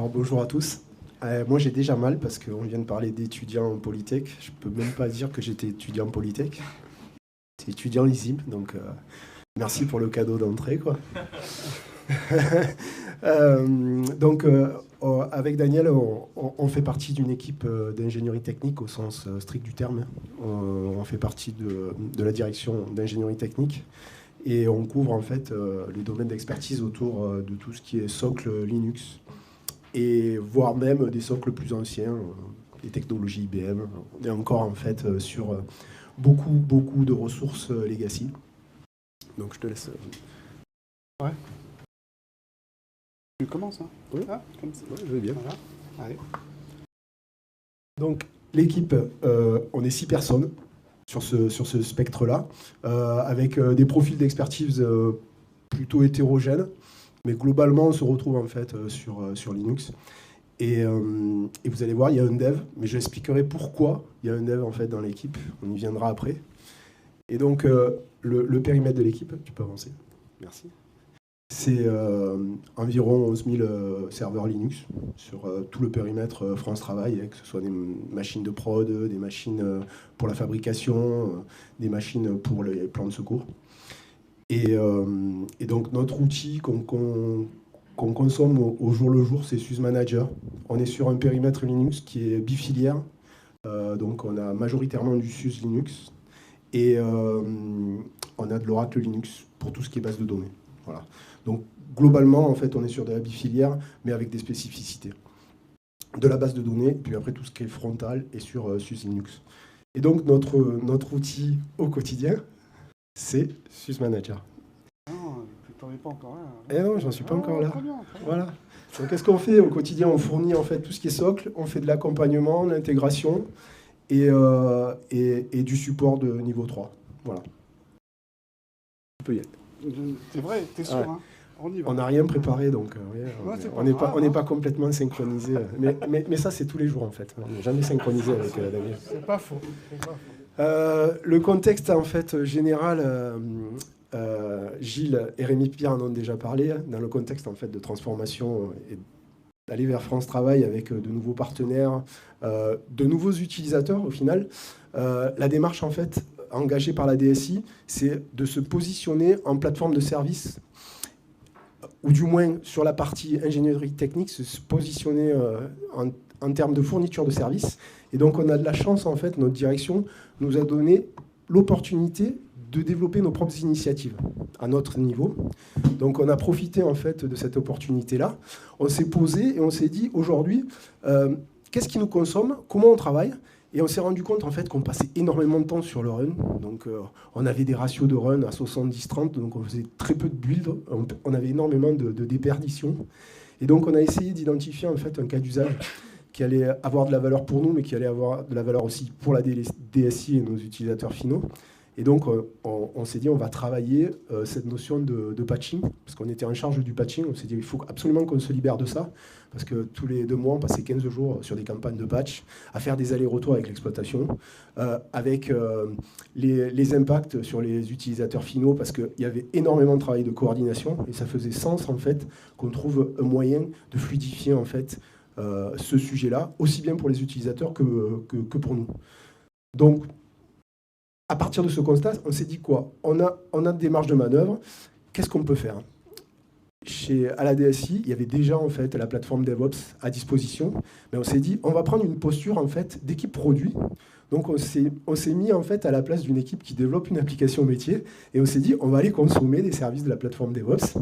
Alors, bonjour à tous. Moi j'ai déjà mal parce qu'on vient de parler d'étudiants en Polytech. Je peux même pas dire que j'étais étudiant en Polytech. C'est étudiant ISIM, donc merci pour le cadeau d'entrée, quoi. Avec Daniel, on fait partie d'une équipe d'ingénierie technique au sens strict du terme. On fait partie de la direction d'ingénierie technique et on couvre en fait les domaines d'expertise autour de tout ce qui est socle Linux et voire même des socles plus anciens, les technologies IBM. On est encore en fait sur beaucoup de ressources legacy. Donc je te laisse. Ouais. Tu commences, hein? Oui. Ah, comme ça. Ouais, je vais bien. Voilà. Allez. Donc l'équipe, on est 6 personnes sur ce spectre-là, avec des profils d'expertise plutôt hétérogènes, mais globalement on se retrouve en fait sur Linux. Et vous allez voir, il y a un dev, mais j'expliquerai pourquoi il y a un dev en fait dans l'équipe. On y viendra après. Et donc le périmètre de l'équipe, tu peux avancer. Merci. C'est environ 11 000 serveurs Linux sur tout le périmètre France Travail, que ce soit des machines de prod, des machines pour la fabrication, des machines pour les plans de secours. Et donc notre outil qu'on consomme au jour le jour, c'est SUSE Manager. On est sur un périmètre Linux qui est bifilière, donc on a majoritairement du SUSE Linux et on a de l'Oracle Linux pour tout ce qui est base de données. Voilà. Donc globalement, en fait, on est sur de la bifilière, mais avec des spécificités. De la base de données, puis après tout ce qui est frontal est sur SUSE Linux. Et donc notre outil au quotidien, c'est SUSE Manager. Non, t'en es pas encore là. Eh non, j'en suis pas encore là. Très bien, très bien. Voilà. Donc qu'est-ce qu'on fait au quotidien? On fournit en fait tout ce qui est socle, on fait de l'accompagnement, l'intégration et du support de niveau 3. Voilà. Tu peux y aller. C'est vrai, t'es sûr, Ouais. hein? On y va. On n'a rien préparé, donc on n'est pas complètement synchronisé. Mais ça, c'est tous les jours, en fait. On n'est jamais synchronisé avec Daniel. C'est pas faux. C'est pas faux. Le contexte, en fait, général, Gilles et Rémi Pierre en ont déjà parlé, dans le contexte, en fait, de transformation et d'aller vers France Travail avec de nouveaux partenaires, de nouveaux utilisateurs, au final. La démarche, en fait, engagée par la DSI, c'est de se positionner en plateforme de service, ou du moins sur la partie ingénierie technique, se positionner en termes de fourniture de services. Et donc on a de la chance, en fait, notre direction nous a donné l'opportunité de développer nos propres initiatives à notre niveau. Donc on a profité, en fait, de cette opportunité-là. On s'est posé et on s'est dit, aujourd'hui, qu'est-ce qui nous consomme? Comment on travaille? Et on s'est rendu compte, en fait, qu'on passait énormément de temps sur le run. Donc, on avait des ratios de run à 70-30, donc on faisait très peu de build. On avait énormément de déperditions. Et donc, on a essayé d'identifier, en fait, un cas d'usage qui allait avoir de la valeur pour nous, mais qui allait avoir de la valeur aussi pour la DSI et nos utilisateurs finaux. Et donc, on s'est dit, on va travailler cette notion de patching, parce qu'on était en charge du patching. On s'est dit, il faut absolument qu'on se libère de ça, parce que tous les 2 mois, on passait 15 jours sur des campagnes de patch, à faire des allers-retours avec l'exploitation, avec les impacts sur les utilisateurs finaux, parce qu'il y avait énormément de travail de coordination, et ça faisait sens, en fait, qu'on trouve un moyen de fluidifier, en fait, ce sujet-là, aussi bien pour les utilisateurs que pour nous. Donc, à partir de ce constat, on s'est dit quoi? On a des marges de manœuvre. Qu'est-ce qu'on peut faire? À la DSI, il y avait déjà, en fait, la plateforme DevOps à disposition, mais on s'est dit, on va prendre une posture, en fait, d'équipe produit. Donc on s'est mis, en fait, à la place d'une équipe qui développe une application métier, et on s'est dit, on va aller consommer des services de la plateforme DevOps,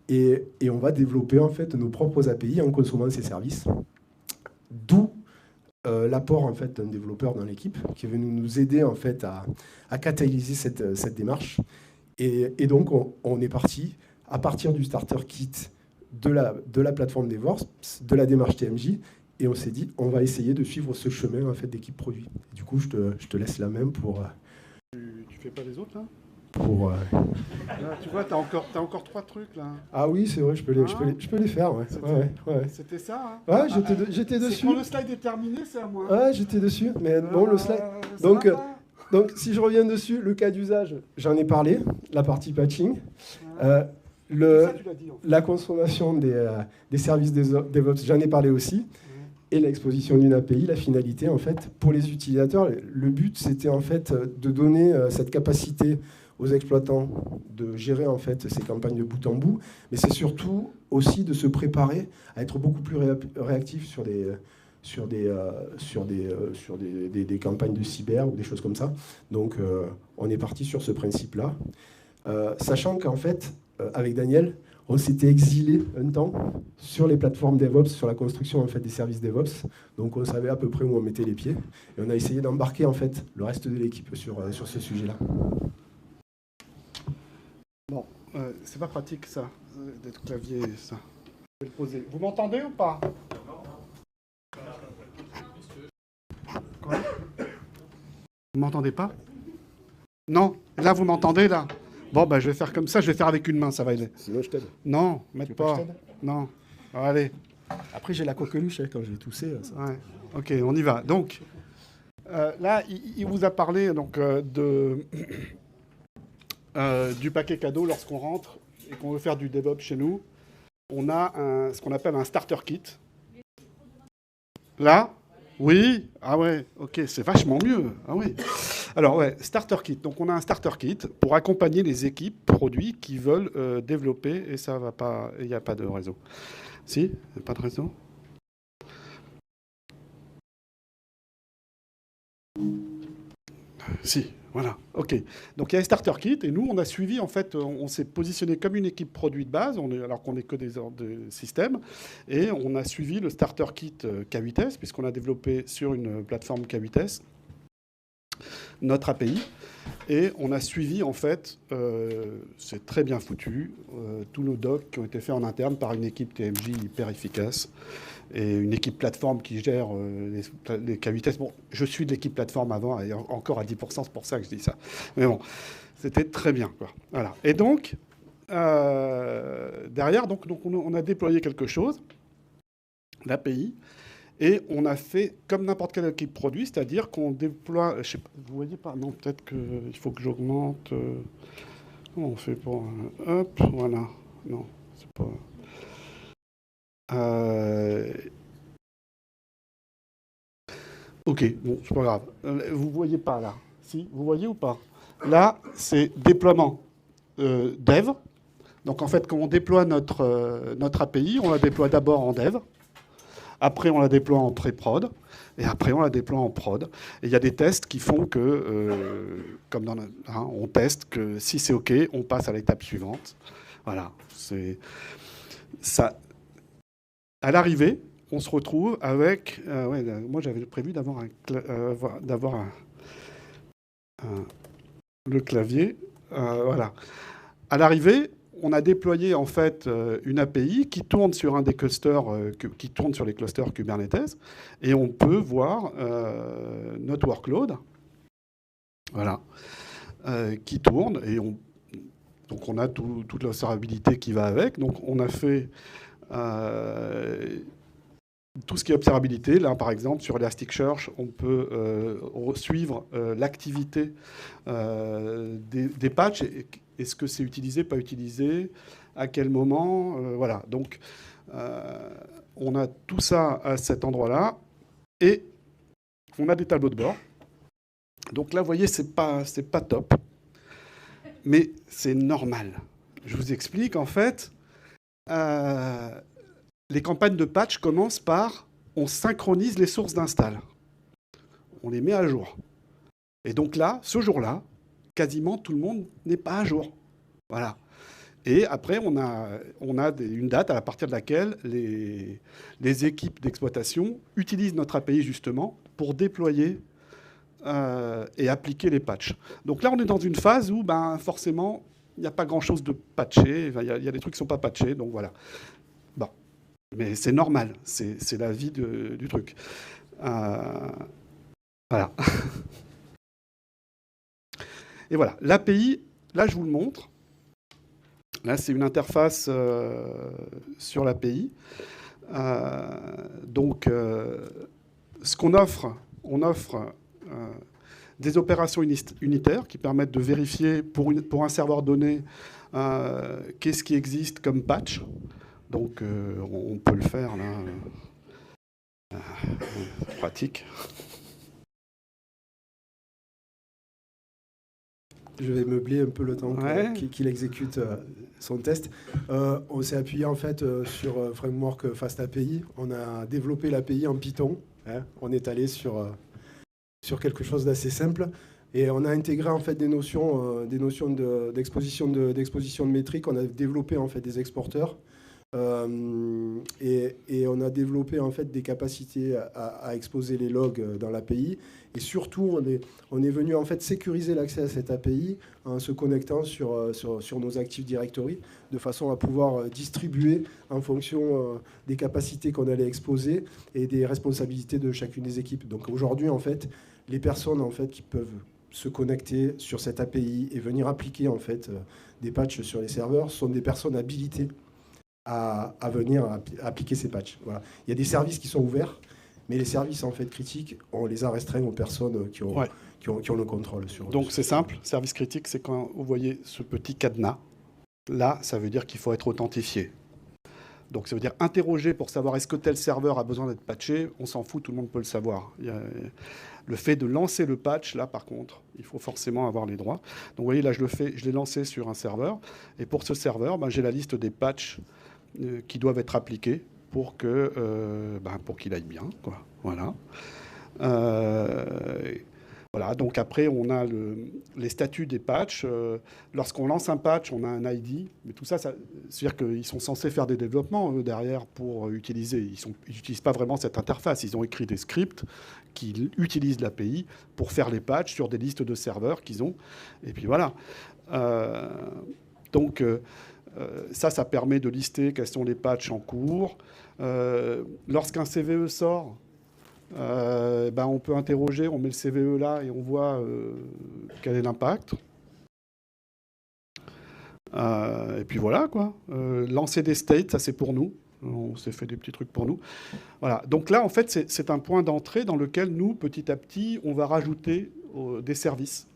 et on va développer, en fait, nos propres API en consommant ces services. D'où l'apport, en fait, d'un développeur dans l'équipe qui est venu nous aider, en fait, à catalyser cette démarche. Et donc on est parti à partir du starter kit de la plateforme DevOps, de la démarche TMJ, et on s'est dit, on va essayer de suivre ce chemin, en fait, d'équipe produit. Et du coup, je te laisse la même pour... Tu fais pas les autres, là? Là, tu vois, t'as encore 3 trucs, là. Ah oui, c'est vrai, je peux les faire, ouais. C'était ça, hein? Ouais, j'étais dessus. Quand le slide est terminé, c'est à moi. Ouais, j'étais dessus, mais bon, le slide... Donc, si je reviens dessus, le cas d'usage, j'en ai parlé, la partie patching. Ça, tu l'as dit, en fait. La consommation des services DevOps, j'en ai parlé aussi, et l'exposition d'une API, la finalité, en fait, pour les utilisateurs, le but, c'était en fait de donner cette capacité aux exploitants de gérer en fait ces campagnes de bout en bout, mais c'est surtout aussi de se préparer à être beaucoup plus réactif sur des campagnes de cyber ou des choses comme ça. Donc on est parti sur ce principe-là, sachant qu'en fait, avec Daniel, on s'était exilé un temps sur les plateformes DevOps, sur la construction en fait, des services DevOps. Donc on savait à peu près où on mettait les pieds. Et on a essayé d'embarquer en fait, le reste de l'équipe sur ce sujet-là. Bon, c'est pas pratique ça, d'être clavier, ça. Je vais le poser. Vous m'entendez ou pas? Quoi? Vous m'entendez pas? Non, là vous m'entendez là? Bon, bah, je vais faire comme ça, je vais faire avec une main, ça va aider. Sinon, je t'aide. Non, m'aide pas. Non. Allez. Après, j'ai la coqueluche hein, quand je vais tousser. Ça. Ouais. Ok, on y va. Donc, là, il vous a parlé donc, du paquet cadeau lorsqu'on rentre et qu'on veut faire du DevOps chez nous. On a ce qu'on appelle un starter kit. Là? Oui? Ah ouais, ok, c'est vachement mieux. Ah oui. Alors, ouais, starter kit. Donc, on a un starter kit pour accompagner les équipes produits qui veulent développer et ça va pas. Il n'y a pas de réseau. Si? Il n'y a pas de réseau? Si, voilà. OK. Donc, il y a un starter kit et nous, on a suivi, en fait, on s'est positionné comme une équipe produit de base, alors qu'on n'est que des systèmes, et on a suivi le starter kit K8S, puisqu'on a développé sur une plateforme K8S notre API, et on a suivi, en fait, c'est très bien foutu, tous nos docs qui ont été faits en interne par une équipe TMJ hyper efficace, et une équipe plateforme qui gère les K8S. Bon, je suis de l'équipe plateforme avant, et encore à 10%, c'est pour ça que je dis ça. Mais bon, c'était très bien, quoi. Voilà. Et donc, derrière, donc on a déployé quelque chose, l'API, et on a fait comme n'importe quelle équipe produit, c'est-à-dire qu'on déploie... Je sais pas, vous voyez pas? Non, peut-être qu'il faut que j'augmente... comment on fait pour... hop, voilà. Non, c'est pas... Ok, bon, c'est pas grave. Vous voyez pas là? Si, vous voyez ou pas? Là, c'est déploiement dev. Donc en fait, quand on déploie notre API, on la déploie d'abord en dev. Après, on la déploie en pré-prod. Et après, on la déploie en prod. Et il y a des tests qui font que, comme dans on teste que si c'est OK, on passe à l'étape suivante. Voilà. C'est ça. À l'arrivée, on se retrouve avec... ouais, moi, j'avais prévu d'avoir le clavier. Voilà. À l'arrivée, on a déployé en fait une API qui tourne sur un des clusters, qui tourne sur les clusters Kubernetes, et on peut voir notre workload, voilà, qui tourne, et donc on a toute l'observabilité qui va avec. Donc on a fait tout ce qui est observabilité. Là, par exemple, sur Elasticsearch, on peut suivre l'activité des patchs. Est-ce que c'est utilisé, pas utilisé, à quel moment, voilà. Donc, on a tout ça à cet endroit-là, et on a des tableaux de bord. Donc là, vous voyez, c'est pas top, mais c'est normal. Je vous explique, en fait, les campagnes de patch commencent par on synchronise les sources d'install. On les met à jour. Et donc là, ce jour-là, quasiment tout le monde n'est pas à jour. Voilà. Et après, on a une date à partir de laquelle les équipes d'exploitation utilisent notre API justement pour déployer et appliquer les patchs. Donc là, on est dans une phase où forcément, il n'y a pas grand-chose de patché. Il y a des trucs qui ne sont pas patchés, donc voilà. Bon. Mais c'est normal, c'est la vie du truc. Voilà. Et voilà, l'API, là je vous le montre. Là c'est une interface sur l'API. Donc ce qu'on offre, on offre des opérations unitaires qui permettent de vérifier pour un serveur donné qu'est-ce qui existe comme patch. Donc on peut le faire là, pratique. Je vais meubler un peu le temps qu'il exécute son test. On s'est appuyé en fait sur Framework Fast API. On a développé l'API en Python. On est allé sur quelque chose d'assez simple. Et on a intégré en fait des notions d'exposition de métriques. On a développé en fait des exporteurs. Et on a développé en fait des capacités à exposer les logs dans l'API. Et surtout, on est venu en fait sécuriser l'accès à cette API en se connectant sur nos Active Directory, de façon à pouvoir distribuer en fonction des capacités qu'on allait exposer et des responsabilités de chacune des équipes. Donc aujourd'hui, en fait, les personnes en fait qui peuvent se connecter sur cette API et venir appliquer en fait des patchs sur les serveurs sont des personnes habilitées à venir appliquer ces patchs. Voilà. Il y a des services qui sont ouverts, mais les services en fait critiques, on les a restreints aux personnes qui ont le contrôle sur. Donc c'est simple, service critique, c'est quand vous voyez ce petit cadenas. Là, ça veut dire qu'il faut être authentifié. Donc ça veut dire interroger pour savoir est-ce que tel serveur a besoin d'être patché. On s'en fout, tout le monde peut le savoir. Le fait de lancer le patch, là par contre, il faut forcément avoir les droits. Donc vous voyez, là je l'ai lancé sur un serveur. Et pour ce serveur, j'ai la liste des patchs qui doivent être appliqués pour qu'il aille bien, quoi. Voilà. Voilà. Donc après, on a les statuts des patchs. Lorsqu'on lance un patch, on a un ID. Mais tout ça, c'est-à-dire qu'ils sont censés faire des développements derrière pour utiliser. Ils n'utilisent pas vraiment cette interface. Ils ont écrit des scripts qui utilisent l'API pour faire les patchs sur des listes de serveurs qu'ils ont. Et puis voilà. Donc ça permet de lister quels sont les patchs en cours. Lorsqu'un CVE sort, on peut interroger, on met le CVE là et on voit quel est l'impact. Et puis voilà, quoi. Lancer des states, ça c'est pour nous. On s'est fait des petits trucs pour nous. Voilà. Donc là, en fait, c'est un point d'entrée dans lequel nous, petit à petit, on va rajouter des services.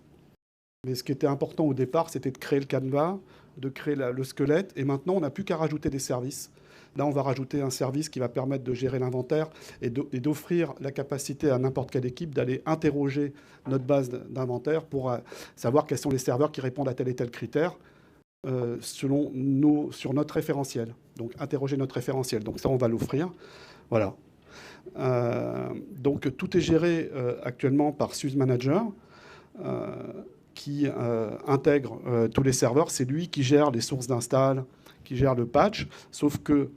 Mais ce qui était important au départ, c'était de créer le canevas, de créer le squelette. Et maintenant, on n'a plus qu'à rajouter des services. Là, on va rajouter un service qui va permettre de gérer l'inventaire et d'offrir la capacité à n'importe quelle équipe d'aller interroger notre base d'inventaire pour savoir quels sont les serveurs qui répondent à tel et tel critère sur notre référentiel. Donc, interroger notre référentiel. Donc, ça, on va l'offrir. Voilà. Donc, tout est géré actuellement par SUSE Manager qui intègre tous les serveurs. C'est lui qui gère les sources d'install, qui gère le patch, sauf que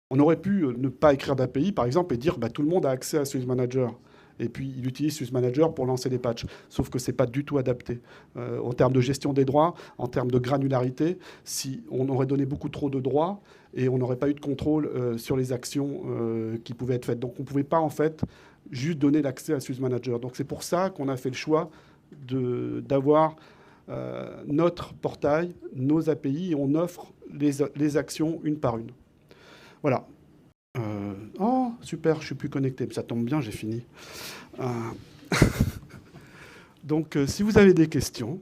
on aurait pu ne pas écrire d'API, par exemple, et dire tout le monde a accès à SUSE Manager. Et puis, il utilise SUSE Manager pour lancer des patchs. Sauf que ce n'est pas du tout adapté. En termes de gestion des droits, en termes de granularité, si on aurait donné beaucoup trop de droits et on n'aurait pas eu de contrôle sur les actions qui pouvaient être faites. Donc, on ne pouvait pas, en fait, juste donner l'accès à SUSE Manager. Donc, c'est pour ça qu'on a fait le choix d'avoir notre portail, nos API, et on offre les actions une par une. Voilà. Oh, super, je suis plus connecté. Ça tombe bien, j'ai fini. Donc, si vous avez des questions...